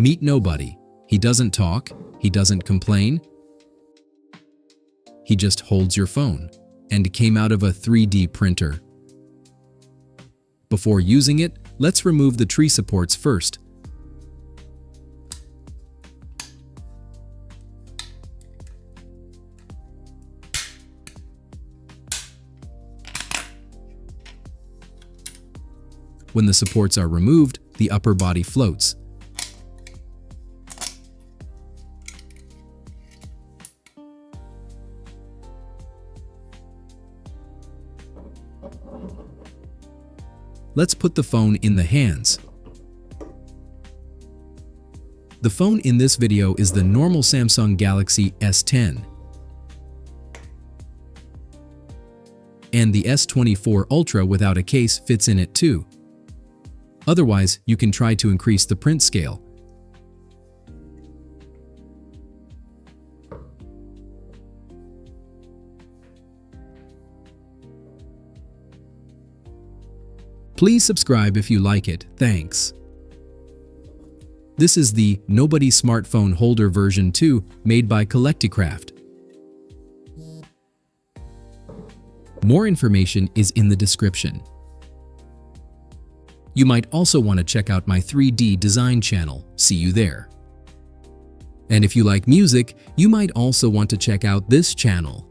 Meet nobody. He doesn't talk. He doesn't complain. He just holds your phone and came out of a 3D printer. Before using it, let's remove the tree supports first. When the supports are removed, the upper body floats. Let's put the phone in the hands. The phone in this video is the normal Samsung Galaxy S10. And the S24 Ultra without a case fits in it too. Otherwise, you can try to increase the print scale. Please subscribe if you like it. Thanks. This is the Nobody Smartphone Holder version 2 made by Collecticraft. More information is in the description. You might also want to check out my 3D design channel. See you there. And if you like music, you might also want to check out this channel.